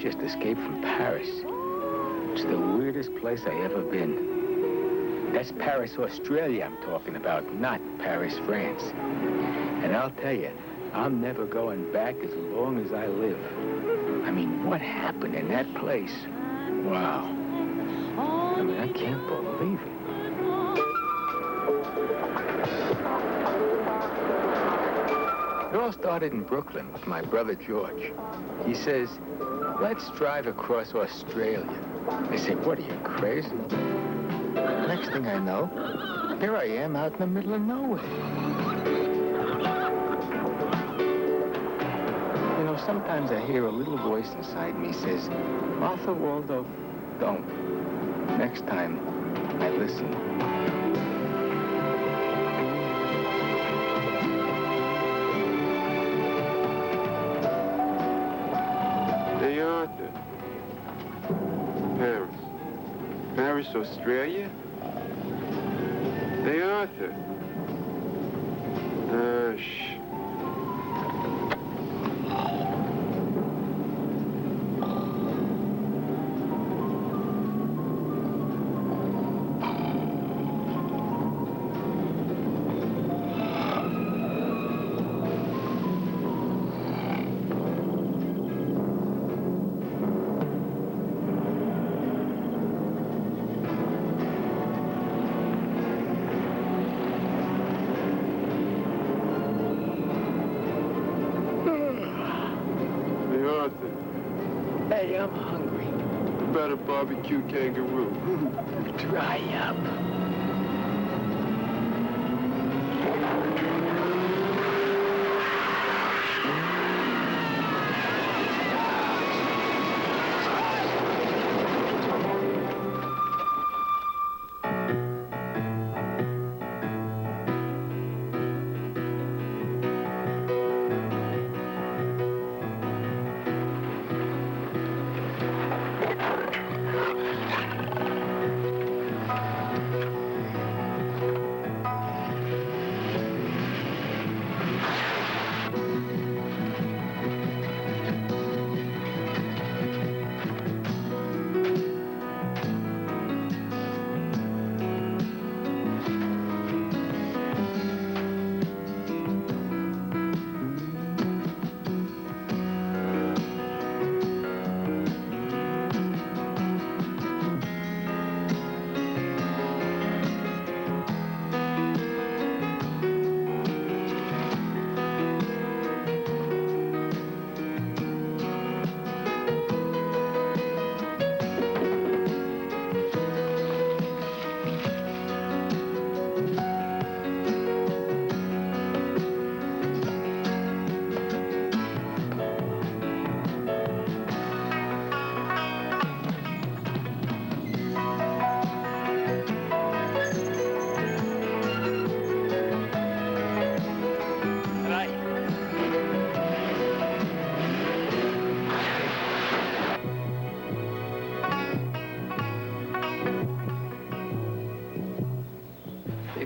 just escaped from Paris. It's the weirdest place I ever been. That's Paris, Australia I'm talking about, not Paris, France. And I'll tell you, I'm never going back as long as I live. I mean, what happened in that place? Wow. I mean, I can't believe it. It all started in Brooklyn with my brother George. He says, let's drive across Australia. I said, what are you, crazy? Next thing I know, here I am out in the middle of nowhere. You know, sometimes I hear a little voice inside me says, Arthur Waldo, don't. Next time, I listen. Hey, Arthur. Paris. Paris, Australia? Hey, Arthur. Shh. Hey, I'm hungry. About a barbecue kangaroo. Dry up.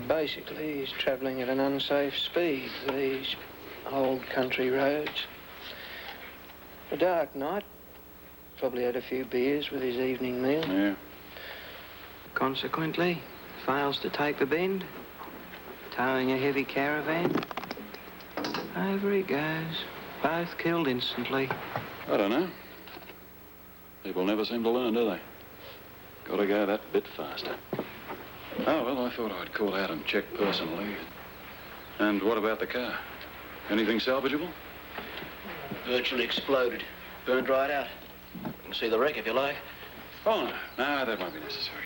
Basically, he's travelling at an unsafe speed for these old country roads. A dark night, probably had a few beers with his evening meal. Yeah. Consequently, fails to take the bend, towing a heavy caravan. Over he goes, both killed instantly. I don't know. People never seem to learn, do they? Gotta go that bit faster. Oh, well, I thought I'd call out and check personally. And what about the car? Anything salvageable? Virtually exploded. Burned right out. You can see the wreck if you like. Oh, no, that won't be necessary.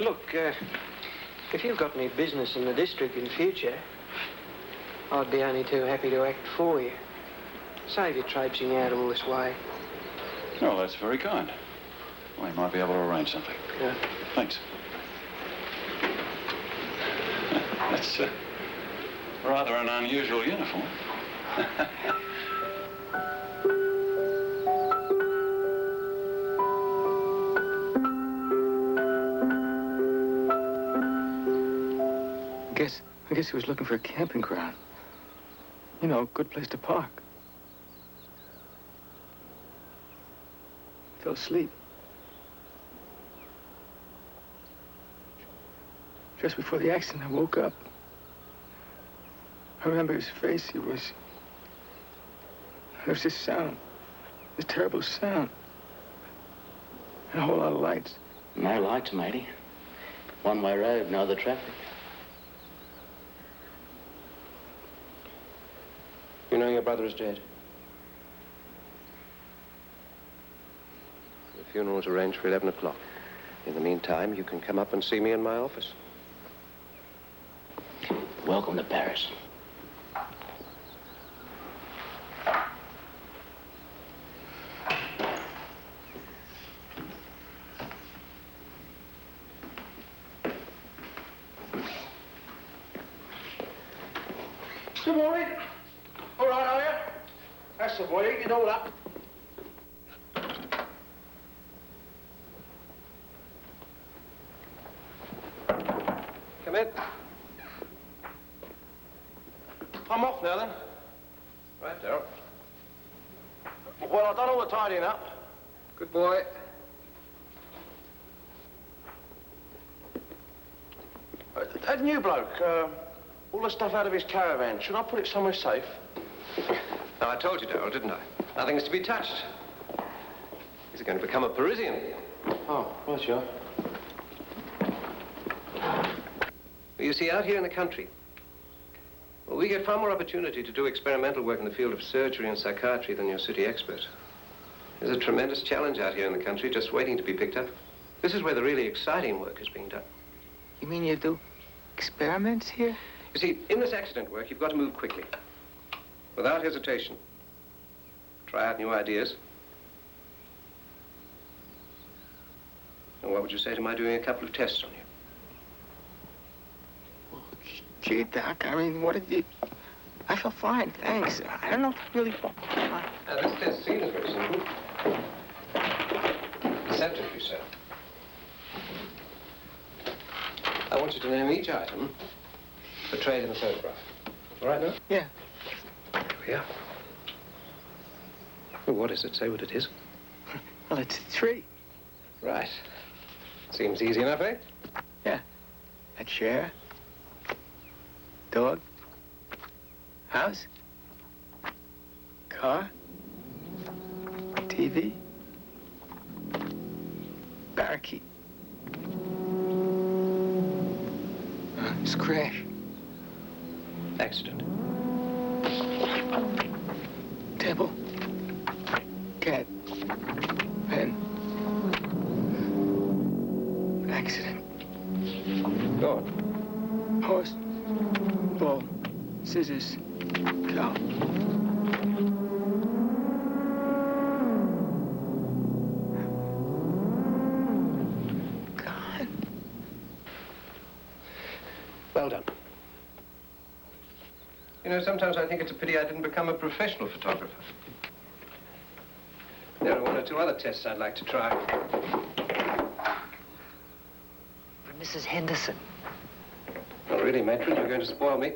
Look, if you've got any business in the district in future, I'd be only too happy to act for you. Save you traipsing out all this way. Oh, that's very kind. We might be able to arrange something. Yeah. Thanks. That's rather an unusual uniform. I guess he was looking for a camping ground. You know, a good place to park. fell asleep. Just before the accident, I woke up. I remember his face. There was this sound, this terrible sound, and a whole lot of lights. No lights, matey. One-way road, no other traffic. You know your brother is dead? The funeral's arranged for 11 o'clock. In the meantime, you can come up and see me in my office. Welcome to Paris. Good morning. All right, are you? That's the boy. Eat it all up. Come in. I'm off now, then. Right, Darrell. Well, I've done all the tidying up. Good boy. That new bloke, all the stuff out of his caravan, should I put it somewhere safe? Now, I told you, Darrell, didn't I? Nothing is to be touched. He's going to become a Parisian. Oh, well, sure. You see, out here in the country, well, we get far more opportunity to do experimental work in the field of surgery and psychiatry than your city expert. There's a tremendous challenge out here in the country just waiting to be picked up. This is where the really exciting work is being done. You mean you do experiments here? You see, in this accident work, you've got to move quickly. Without hesitation. Try out new ideas. And what would you say to my doing a couple of tests on you? Well, gee, Doc, I mean, what did you... I feel fine, thanks. I don't know if I really felt fine. Now, this test scene is very simple. Centrifuge, sir. I want you to name each item portrayed in the photograph. All right, now? Yeah. Here we are. Well, what is it? Say what it is. Well, it's a tree. Right. Seems easy enough, eh? Yeah. A chair. Dog. House. Car. TV. Barricade. It's crash. Accident. Table. Cat. Pen. Accident. Go on. Horse. Ball. Scissors. Cow. God. Well done. You know, sometimes I think it's a pity I didn't become a professional photographer. There are one or two other tests I'd like to try. For Mrs. Henderson. Oh, really, matron, you're going to spoil me.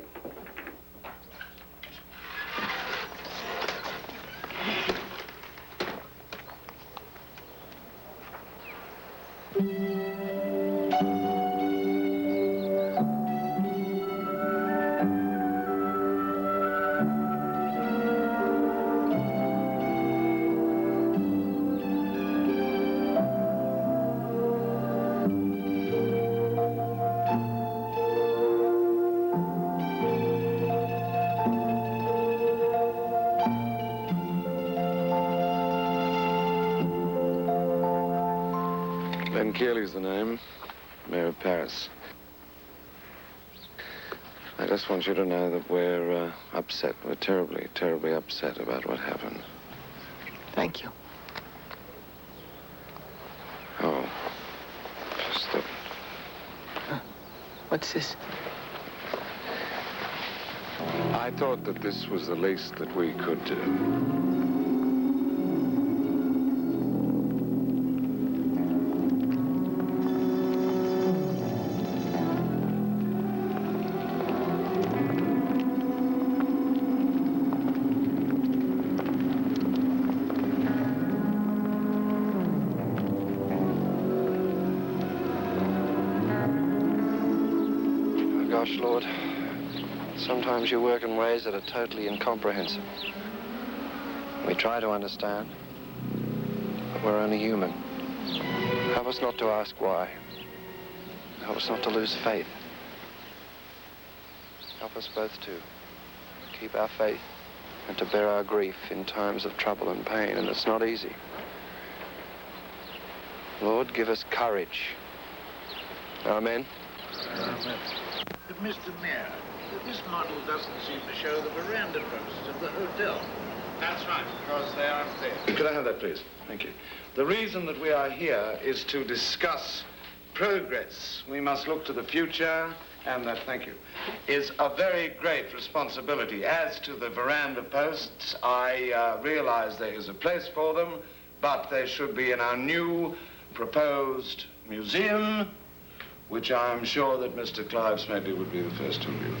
Keeley's the name. Mayor of Paris. I just want you to know that we're upset. We're terribly, terribly upset about what happened. Thank you. Oh. Just the... What's this? I thought that this was the least that we could do. Gosh, Lord, sometimes you work in ways that are totally incomprehensible. We try to understand, but we're only human. Help us not to ask why. Help us not to lose faith. Help us both to keep our faith and to bear our grief in times of trouble and pain, and it's not easy. Lord, give us courage. Amen. But Mr. Mayor, this model doesn't seem to show the veranda posts of the hotel. That's right, because they aren't there. Could I have that, please? Thank you. The reason that we are here is to discuss progress. We must look to the future, and that, thank you, is a very great responsibility. As to the veranda posts, I realize there is a place for them, but they should be in our new proposed museum, which I'm sure that Mr. Clive maybe would be the first to view.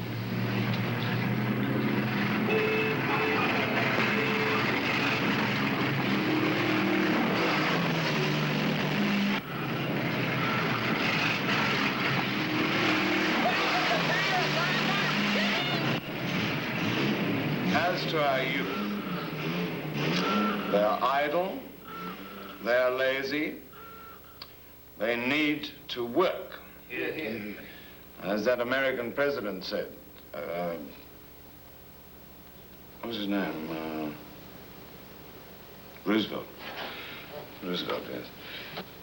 As to our youth, they're idle, they're lazy, they need to work. As that American president said, what was his name? Roosevelt. Roosevelt, yes.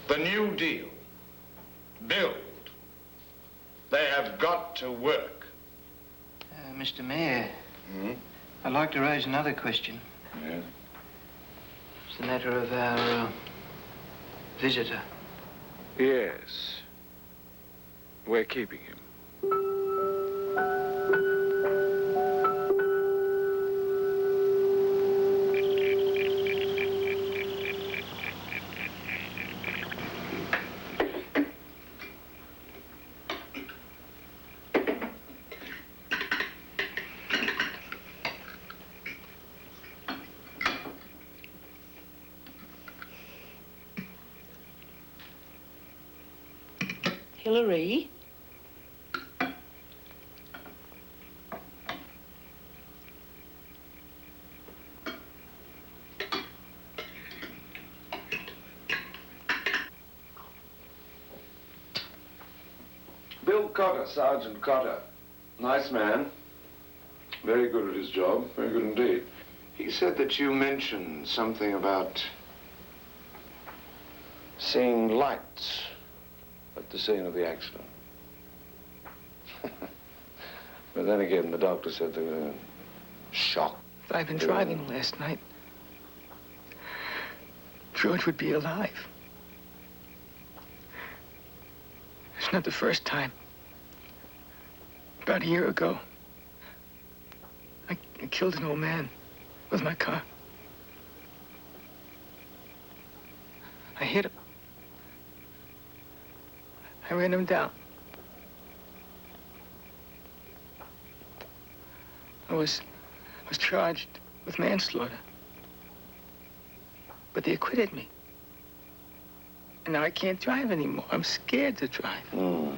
The New Deal. Build. They have got to work. Mr. Mayor, Hmm? I'd like to raise another question. Yes. It's the matter of our visitor. Yes. We're keeping him. Hillary? Bill Cotter, Sergeant Cotter. Nice man. Very good at his job. Very good indeed. He said that you mentioned something about seeing lights at the scene of the accident. But then again, the doctor said they were shocked. If I'd been driving last night, George would be alive. It's not the first time. About a year ago, I killed an old man with my car. I hit him. I ran him down. I was charged with manslaughter. But they acquitted me. And now I can't drive anymore. I'm scared to drive. Hmm.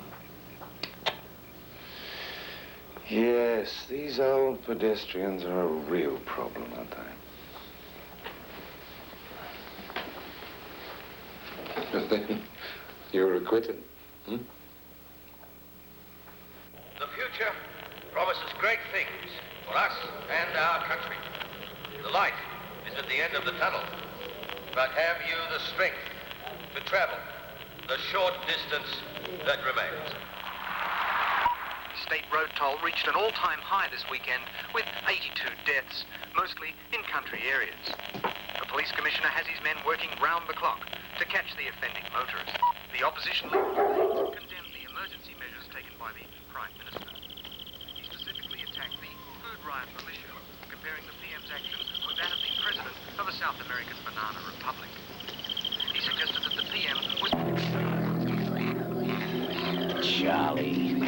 Yes, these old pedestrians are a real problem, aren't they? But then, you're acquitted. Hmm? The future promises great things for us and our country. The light is at the end of the tunnel. But have you the strength to travel the short distance that remains? State road toll reached an all-time high this weekend with 82 deaths, mostly in country areas. The police commissioner has his men working round the clock to catch the offending motorists. The opposition leader condemned the emergency measures taken by the Prime Minister. He specifically attacked the food riot militia, comparing the PM's action with that of the president of a South American banana republic. He suggested that the PM was... Charlie.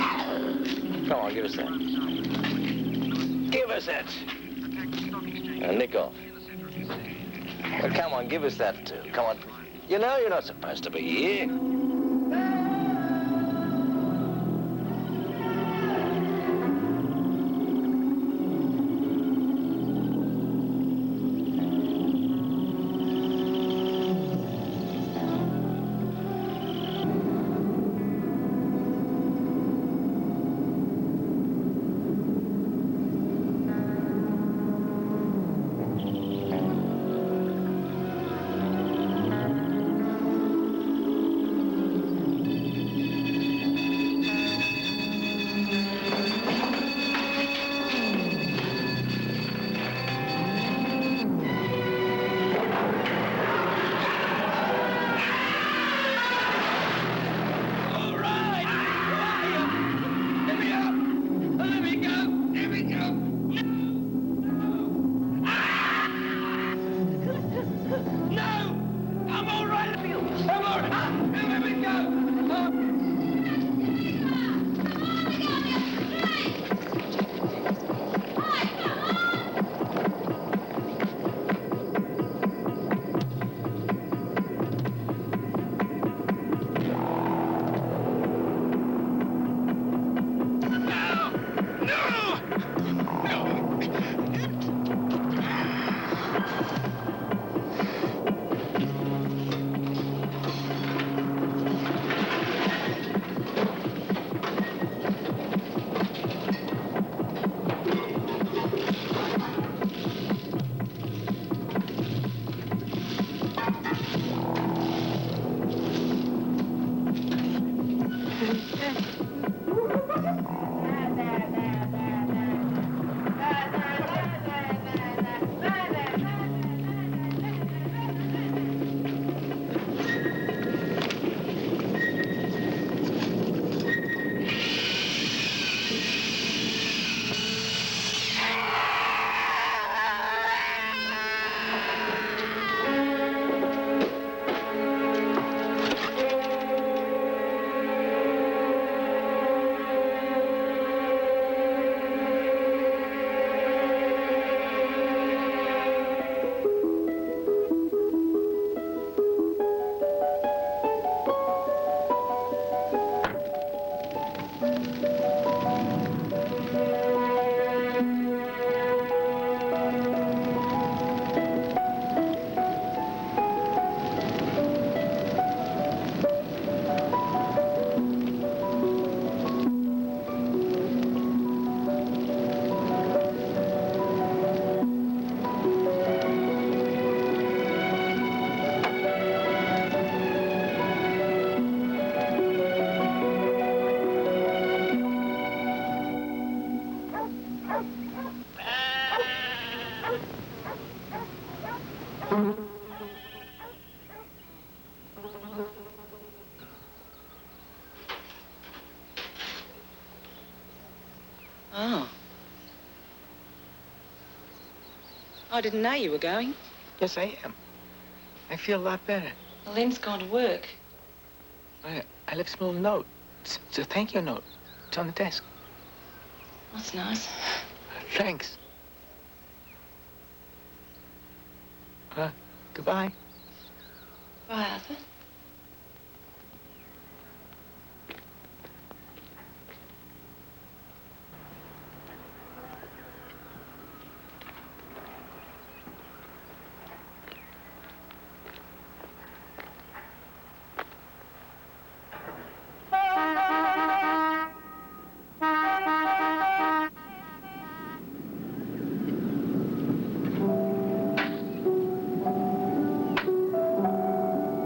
Come on, give us that. Give us it. Nick off. Well, come on, give us that too. Come on. You know you're not supposed to be here. I didn't know you were going. Yes, I am. I feel a lot better. Well, Lem's gone to work. I left a little note. It's a thank you note. It's on the desk. That's nice. Thanks. Goodbye. Bye, Arthur.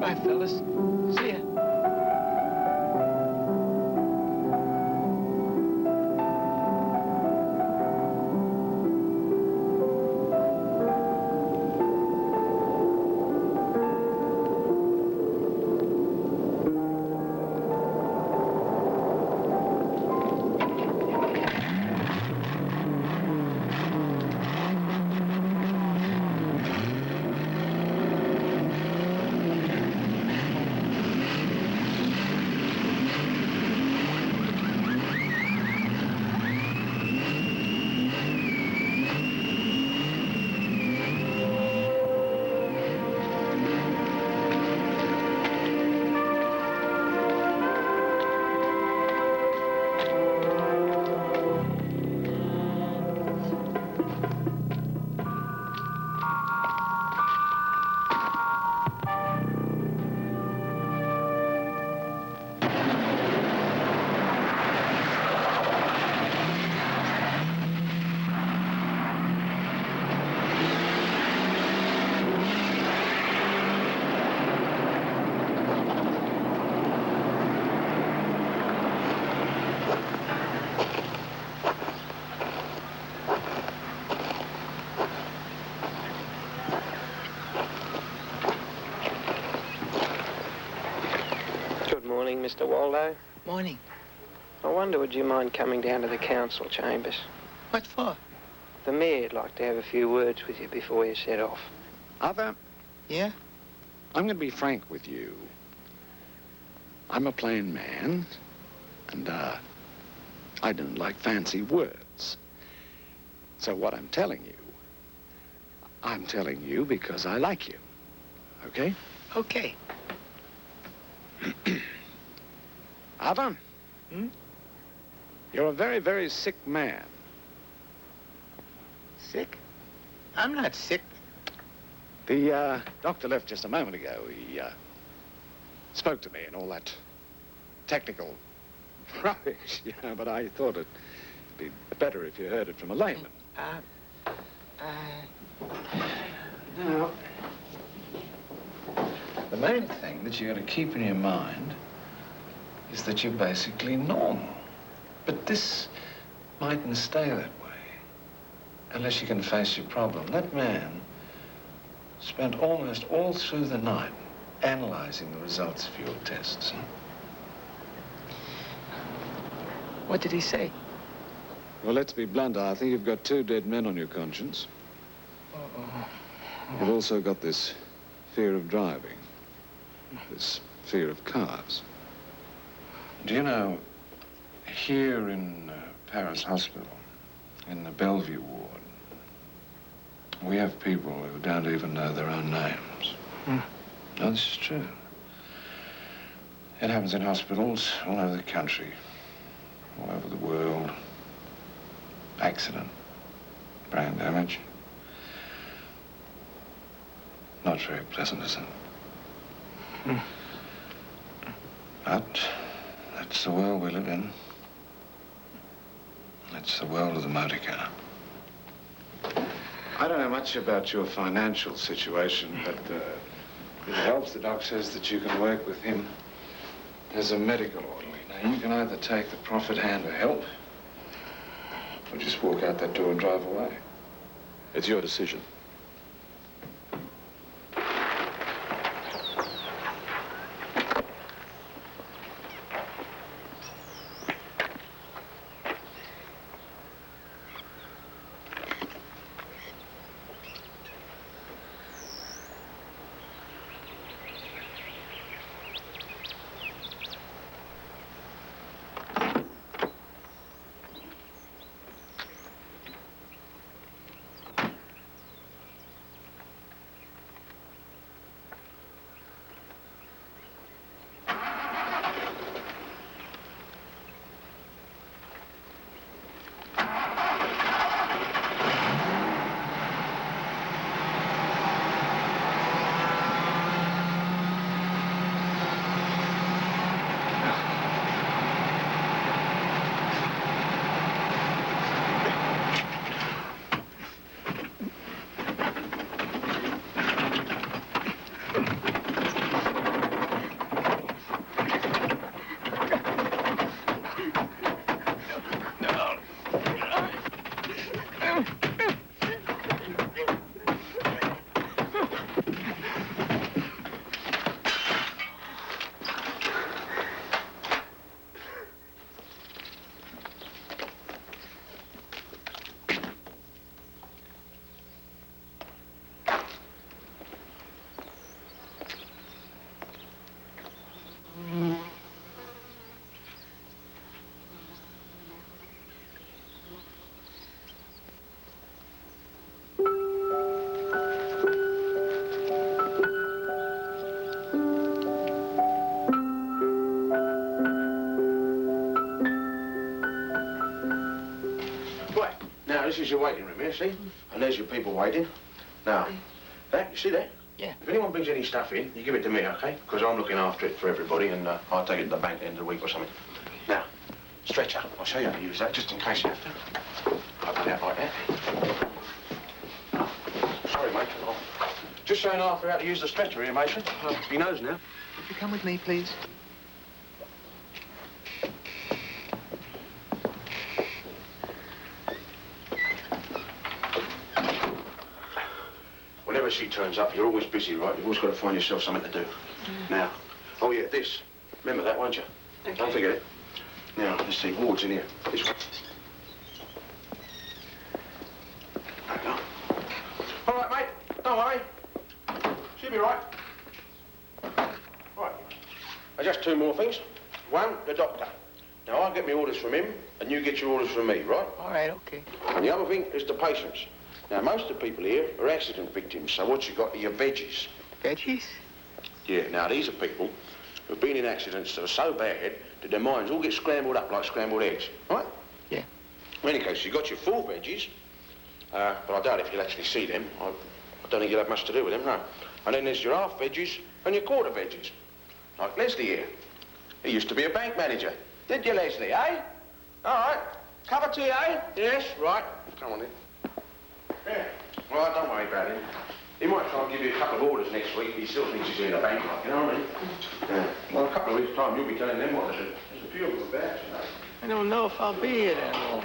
Bye, fellas. See ya. Morning, Mr. Waldo. Morning. I wonder, would you mind coming down to the council chambers? What for? The mayor'd like to have a few words with you before you set off. Arthur? Yeah? I'm going to be frank with you. I'm a plain man, and, I don't like fancy words. So what I'm telling you because I like you. Okay? Okay. Arthur? You're a very, very sick man. Sick? I'm not sick. The, doctor left just a moment ago. He, spoke to me and all that technical rubbish, you know, but I thought it'd be better if you heard it from a layman. Now, the main thing that you got to keep in your mind is that you're basically normal. But this mightn't stay that way unless you can face your problem. That man spent almost all through the night analyzing the results of your tests. What did he say? Well, let's be blunt, Arthur. You've got 2 dead men on your conscience. You've also got this fear of driving, this fear of cars. Do you know, here in Paris Hospital, in the Bellevue ward, we have people who don't even know their own names. No, this is true. It happens in hospitals all over the country, all over the world. Accident, brain damage. Not very pleasant, is it? But that's the world we live in. It's the world of the motor car. I don't know much about your financial situation, but if it helps, the doc says that you can work with him as a medical orderly. Now, you can either take the profit hand or help, or just walk out that door and drive away. It's your decision. this is your waiting room here, see? And there's your people waiting. Now, that, you see that? Yeah. If anyone brings any stuff in, you give it to me, okay? Because I'm looking after it for everybody, and I'll take it to the bank at the end of the week or something. Now, stretcher. I'll show you how to use that, just in case you have to. Open it out like that. Oh, sorry, mate. I'll just showing Arthur how to use the stretcher here, Mason. He knows now. Would you come with me, please? Whenever she turns up, you're always busy, right? You've always got to find yourself something to do. Now, oh yeah, this. Remember that, won't you? Okay. Don't forget it. Now, let's see, Ward's in here. This one. There we go. All right, mate. Don't worry. She'll be right. Right. Just two more things. One, the doctor. Now, I'll get my orders from him, and you get your orders from me, right? All right, okay. And the other thing is the patients. Now, most of the people here are accident victims, so what you got are your veggies. Veggies? Yeah, now these are people who've been in accidents that are so bad that their minds all get scrambled up like scrambled eggs, right? Yeah. In any case, you got your full veggies, but I doubt if you'll actually see them. I don't think you'll have much to do with them, no. And then there's your half veggies and your quarter veggies. Like Leslie here. He used to be a bank manager. Did you, Leslie, eh? All right. Cup of tea, eh? Yes, right. Come on in. Yeah. Well, don't worry about him. He might try and give you a couple of orders next week. He still thinks he's in the bank, like, you know what I mean? Yeah. Well, a couple of weeks' time, you'll be telling them what to do. There's a few of them about, you know. I don't know if I'll be here that long.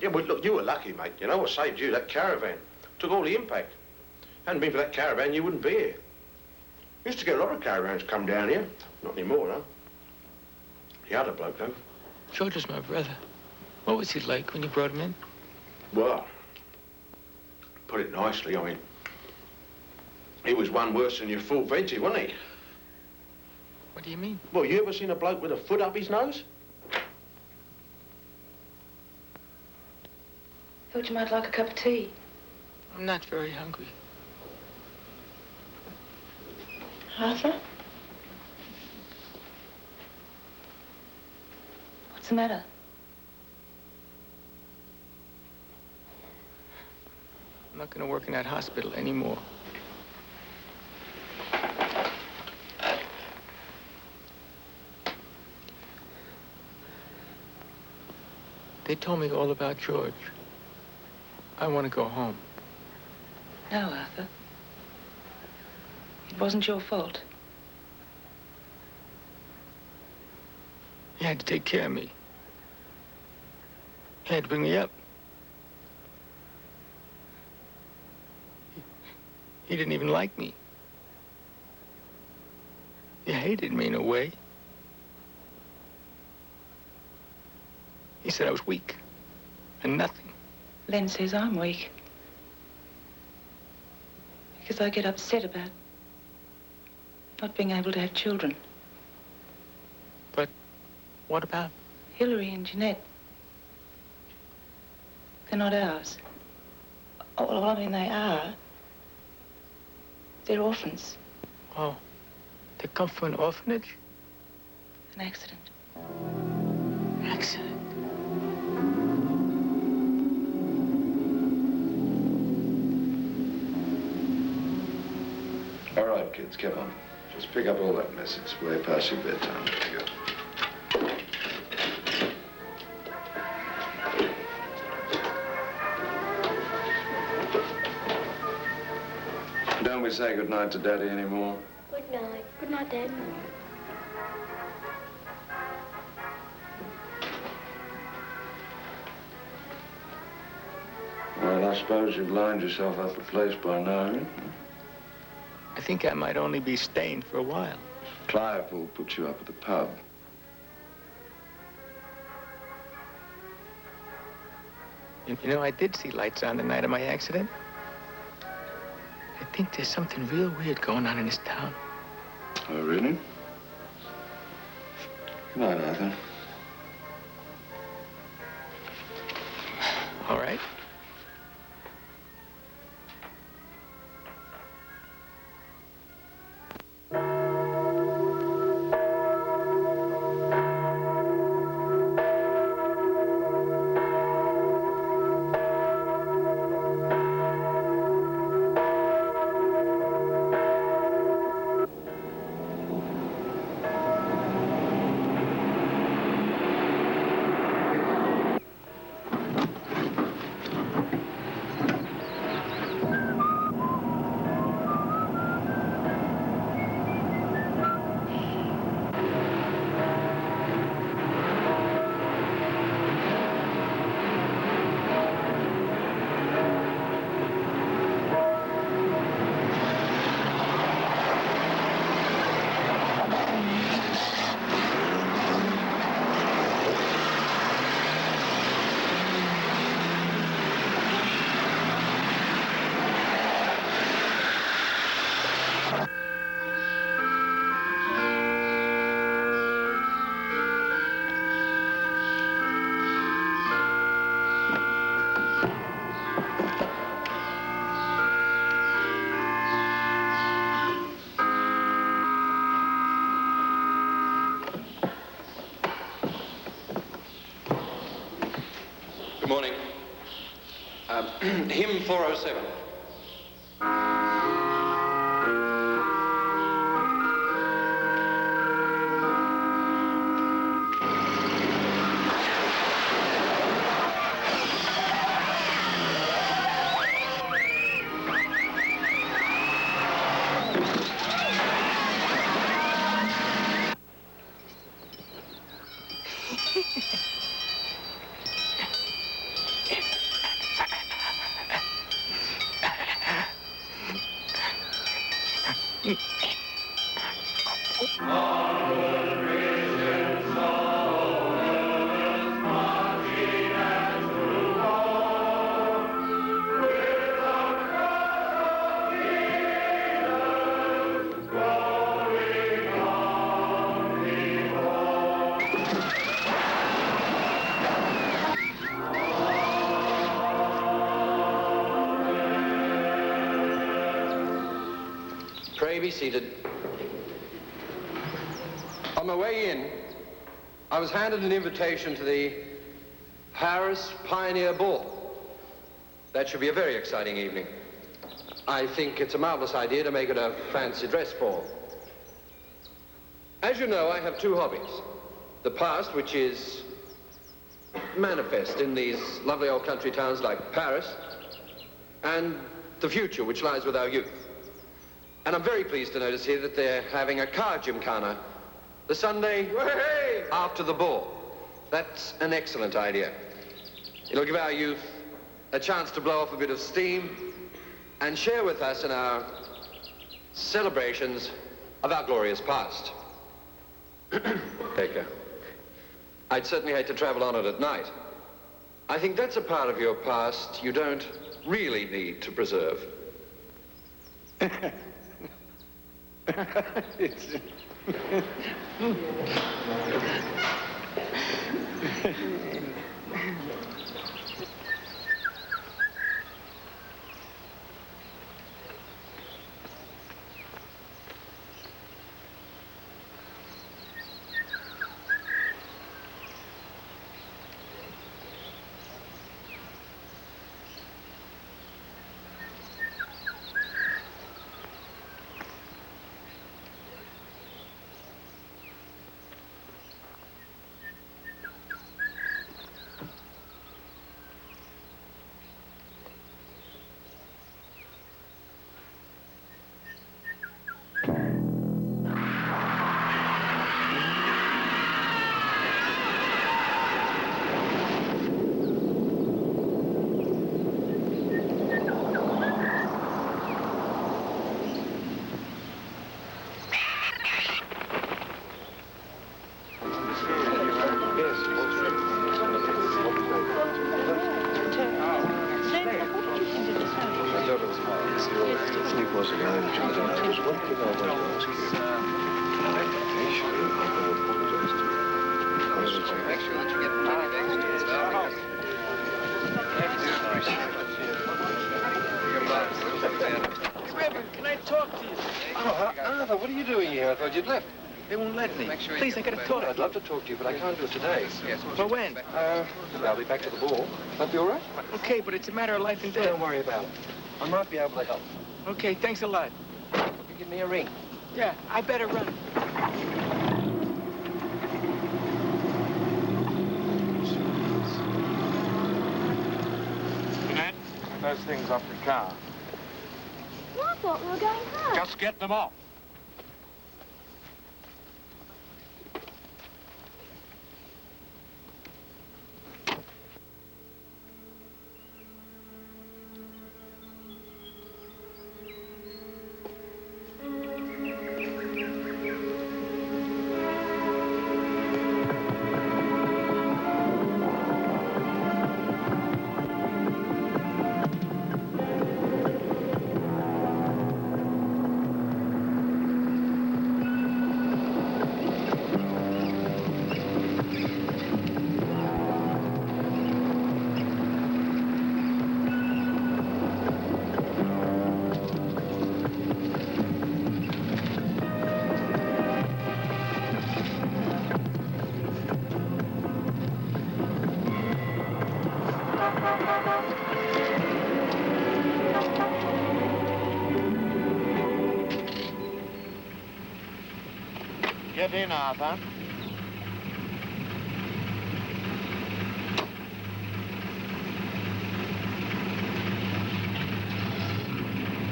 Yeah, but look, you were lucky, mate. You know what saved you? That caravan. Took all the impact. Hadn't been for that caravan, you wouldn't be here. Used to get a lot of caravans come down here. Not anymore, huh? The other bloke, though. George was my brother. What was he like when you brought him in? Well, put it nicely, I mean, he was one worse than your full veggie, wasn't he? What do you mean? Well, you ever seen a bloke with a foot up his nose? Thought you might like a cup of tea. I'm not very hungry. Arthur? What's the matter? I'm not going to work in that hospital anymore. They told me all about George. I want to go home. No, Arthur. It wasn't your fault. He had to take care of me. He had to bring me up. He didn't even like me. He hated me in a way. He said I was weak and nothing. Len says I'm weak. Because I get upset about not being able to have children. But what about? Hillary and Jeanette. They're not ours. Oh, well, I mean, they are. They're orphans. Oh, they come from an orphanage? An accident. Accident? All right, kids, come on. Just pick up all that mess. It's way past your bedtime. Go. Don't we say goodnight to Daddy anymore? Good night. Good night, Dad. Well, I suppose you've lined yourself up a place by now, eh? I think I might only be staying for a while. Clive will put you up at the pub. You know, I did see lights on the night of my accident. I think there's something real weird going on in this town. Oh, really? Good night, Arthur. All right. Morning. Hymn 407. Pray be seated. On my way in, I was handed an invitation to the Paris Pioneer Ball. That should be a very exciting evening. I think it's a marvelous idea to make it a fancy dress ball. As you know, I have two hobbies. The past, which is manifest in these lovely old country towns like Paris, and the future, which lies with our youth. And I'm very pleased to notice here that they're having a car gymkhana the Sunday after the ball. That's an excellent idea. It'll give our youth a chance to blow off a bit of steam and share with us in our celebrations of our glorious past. Baker, I'd certainly hate to travel on it at night. I think that's a part of your past you don't really need to preserve. Can I talk to you? Oh, Arthur, what are you doing here? I thought you'd left. They won't let me. Please, I gotta talk. I'd love to talk to you, but I can't do it today. For when? I'll be back to the ball. That'll be all right? Okay, but it's a matter of life and death. Don't worry about it. I might be able to help. Okay, thanks a lot. You give me a ring. Yeah, I better run. Jeanette, those things off the car. Well, I thought we were going home. Just get them off. Get in, Arthur.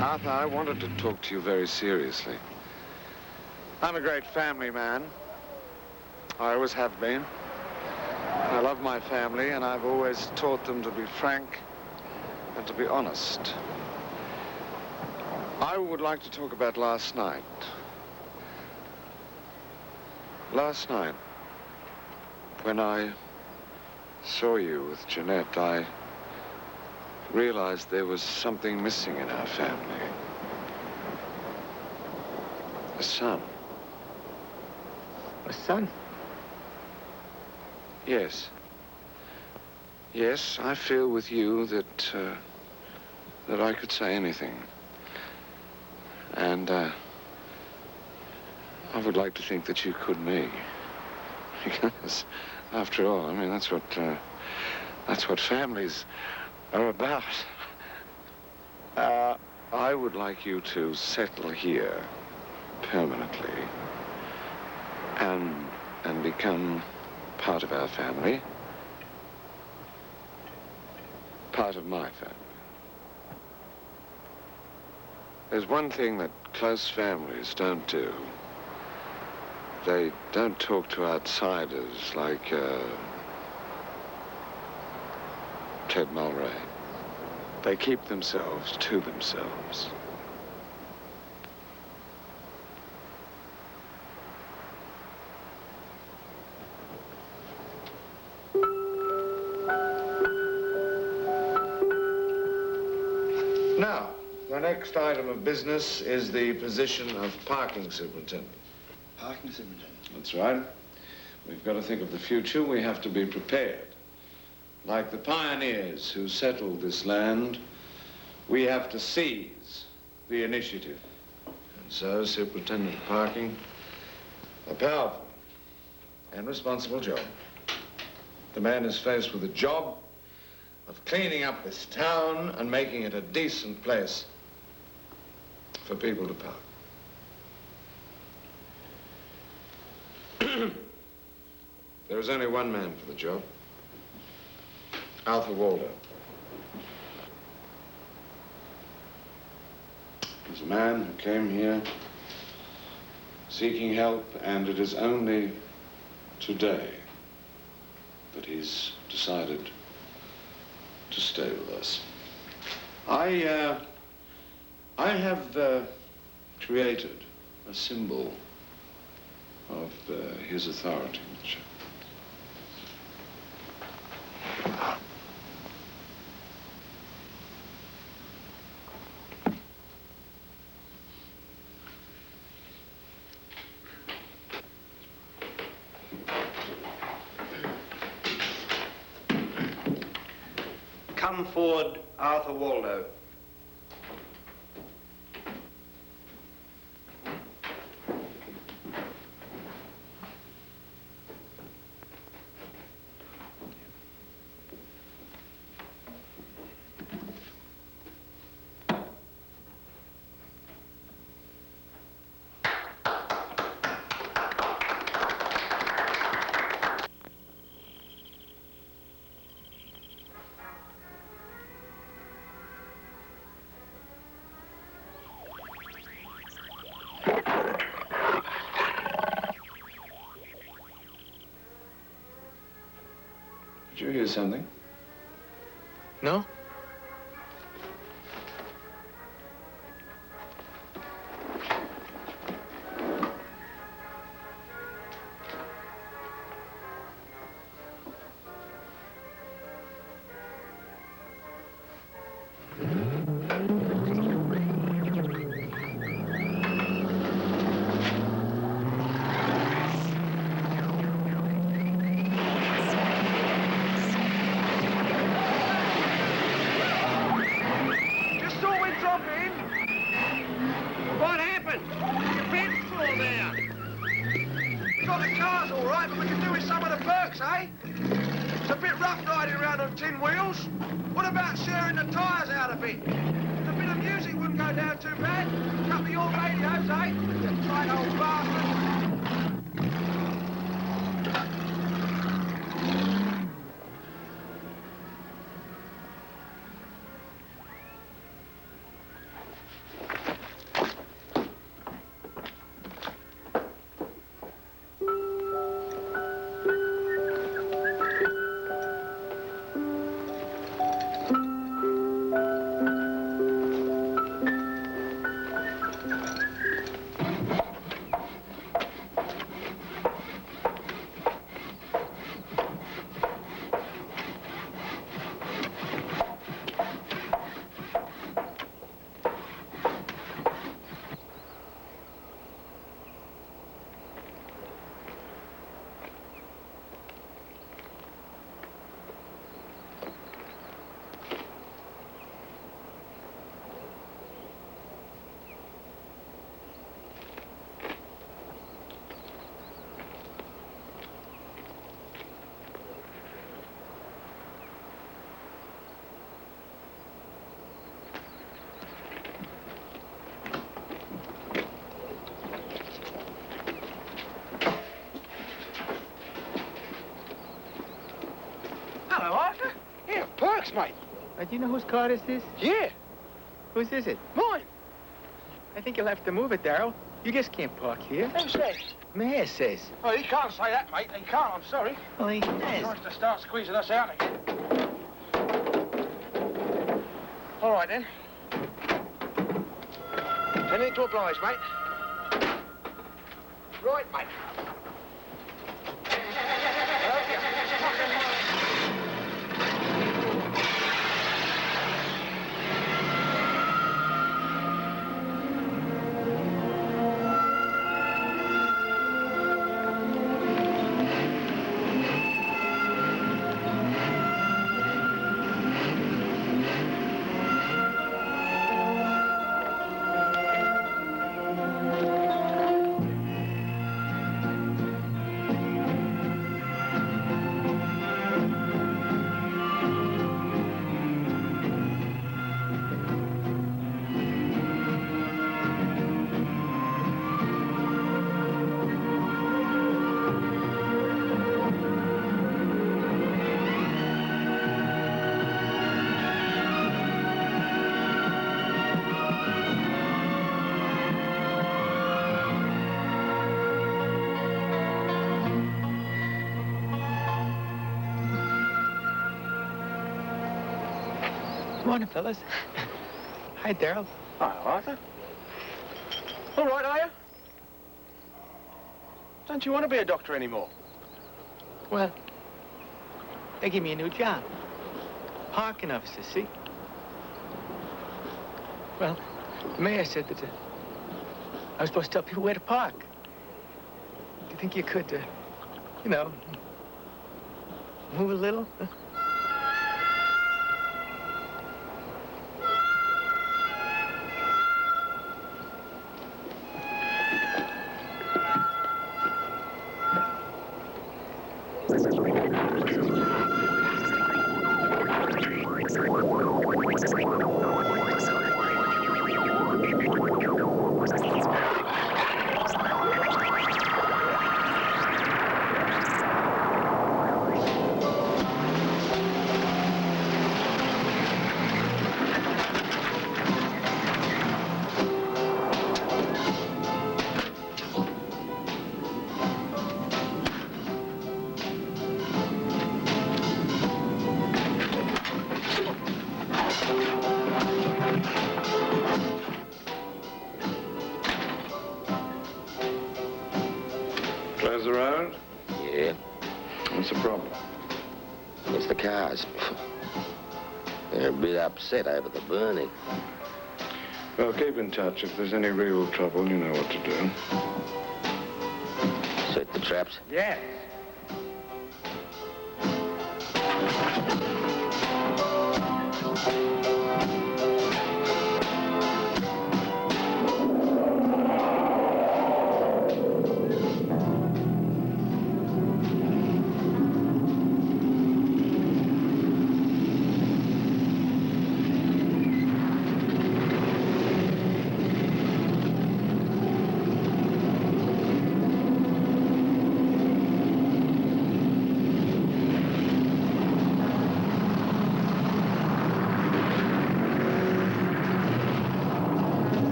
Arthur, I wanted to talk to you very seriously. I'm a great family man. I always have been. I love my family, and I've always taught them to be frank and to be honest. I would like to talk about last night. Last night, when I saw you with Jeanette, I realized there was something missing in our family. A son. A son? Yes. Yes, I feel with you that, that I could say anything. And, I would like to think that you could me. Because, after all, I mean, that's what families are about. I would like you to settle here permanently and become part of our family, part of my family. There's one thing that close families don't do. They don't talk to outsiders like Ted Mulray. They keep themselves to themselves. Now, the next item of business is the position of parking superintendent. Parking superintendent? That's right. We've got to think of the future. We have to be prepared. Like the pioneers who settled this land, we have to seize the initiative. And so, superintendent of parking, a powerful and responsible job. The man is faced with a job of cleaning up this town and making it a decent place for people to park. There is only one man for the job. Arthur Waldo. He's a man who came here seeking help, and it is only today that he's decided to stay with us. I have created a symbol of his authority. Come forward, Arthur Waldo. Did you hear something? No? Hello, Arthur. Here, Perks, mate. Do you know whose car this is? Yeah. Whose is it? Mine. I think you'll have to move it, Darryl. You just can't park here. Who says? Mayor says. Well, he can't say that, mate. He can't, I'm sorry. Well, he He says. tries to start squeezing us out again. All right, then. Anything to oblige, mate. Right, mate. Morning, fellas. Hi, Darryl. Hi, Arthur. All right, are you? Don't you want to be a doctor anymore? Well, they gave me a new job. Parking officer, see? Well, the mayor said that I was supposed to tell people where to park. Do you think you could, you know, move a little? Drives around? Yeah. What's the problem? It's the cars. They're a bit upset over the burning. Well, keep in touch. If there's any real trouble, you know what to do. Set the traps? Yes.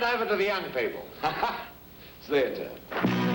over to the young people. It's their turn.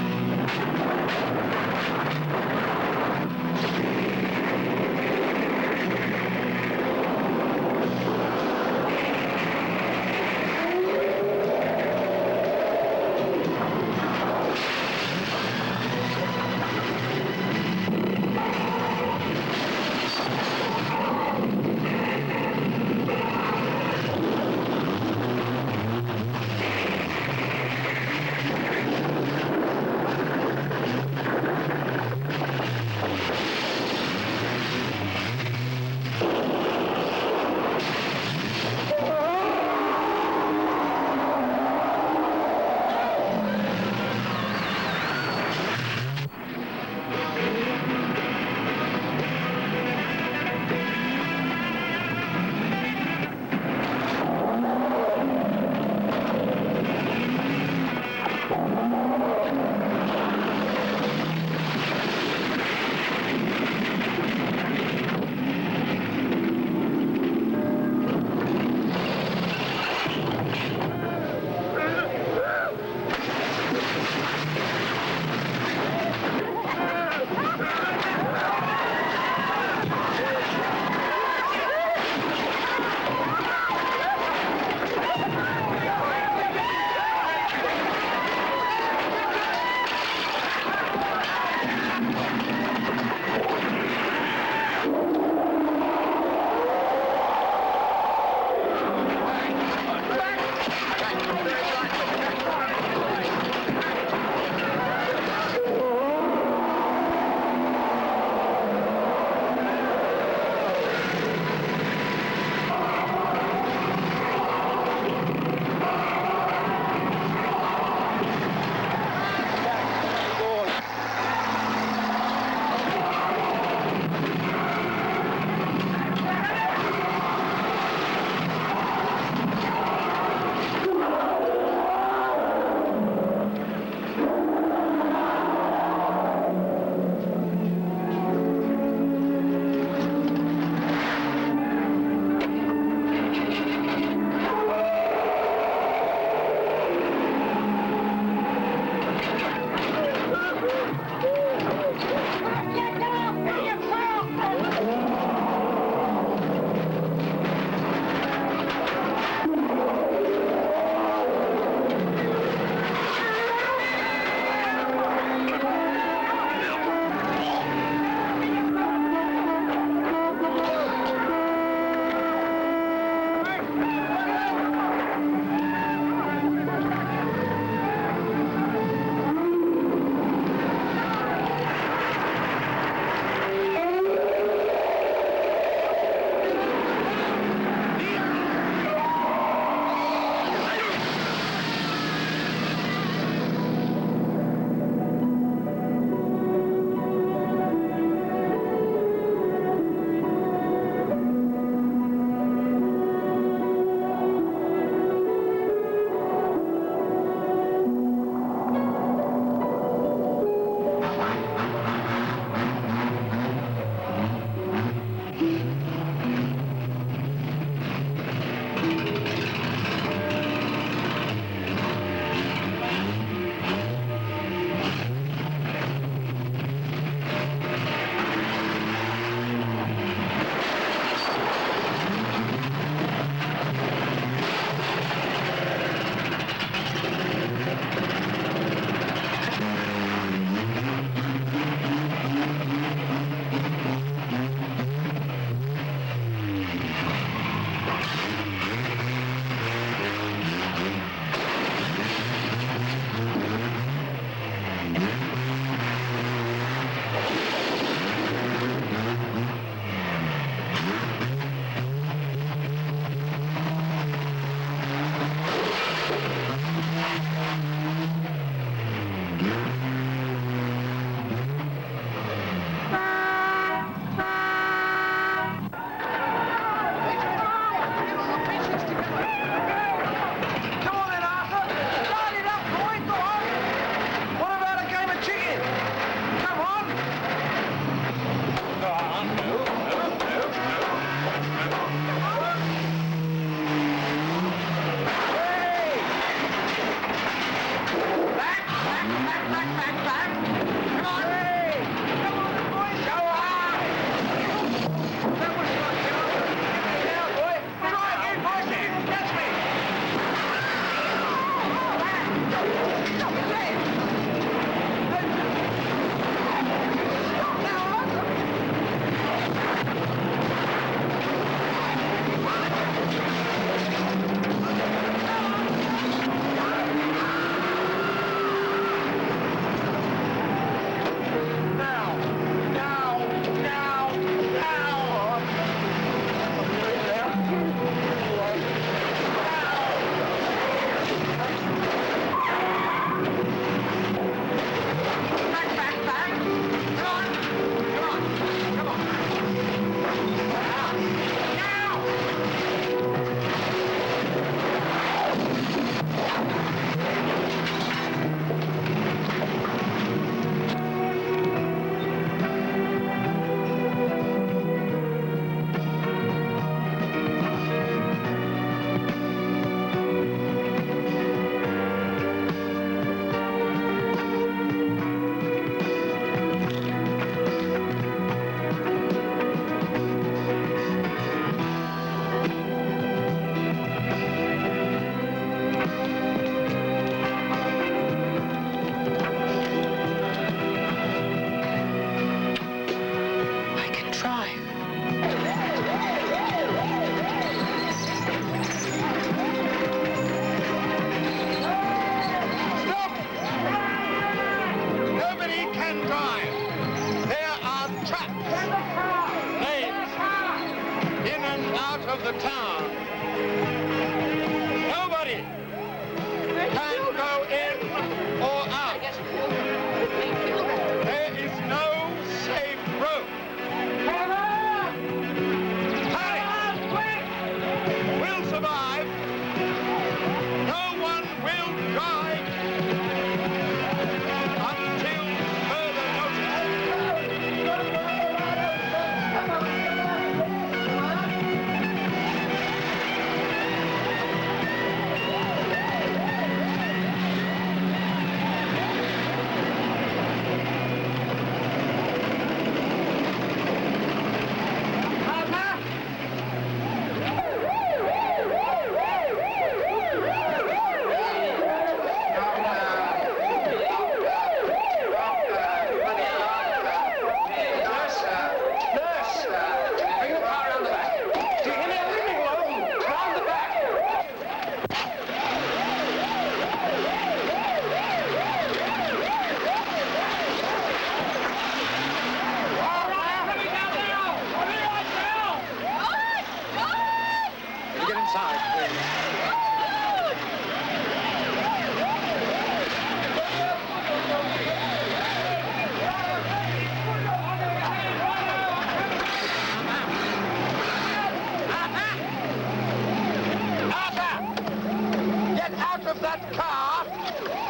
that car!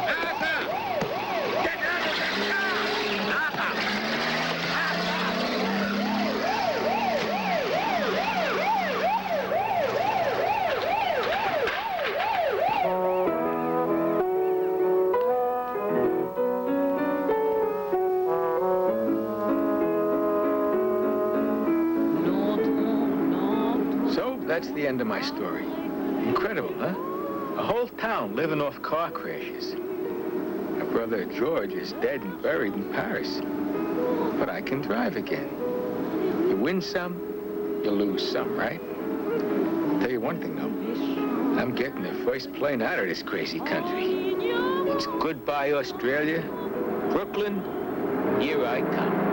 Arthur! Get out of that car! So, that's the end of my story. Incredible, huh? A whole town living off car crashes. My brother George is dead and buried in Paris. But I can drive again. You win some, you lose some, right? I'll tell you one thing, though. I'm getting the first plane out of this crazy country. It's goodbye, Australia. Brooklyn, here I come.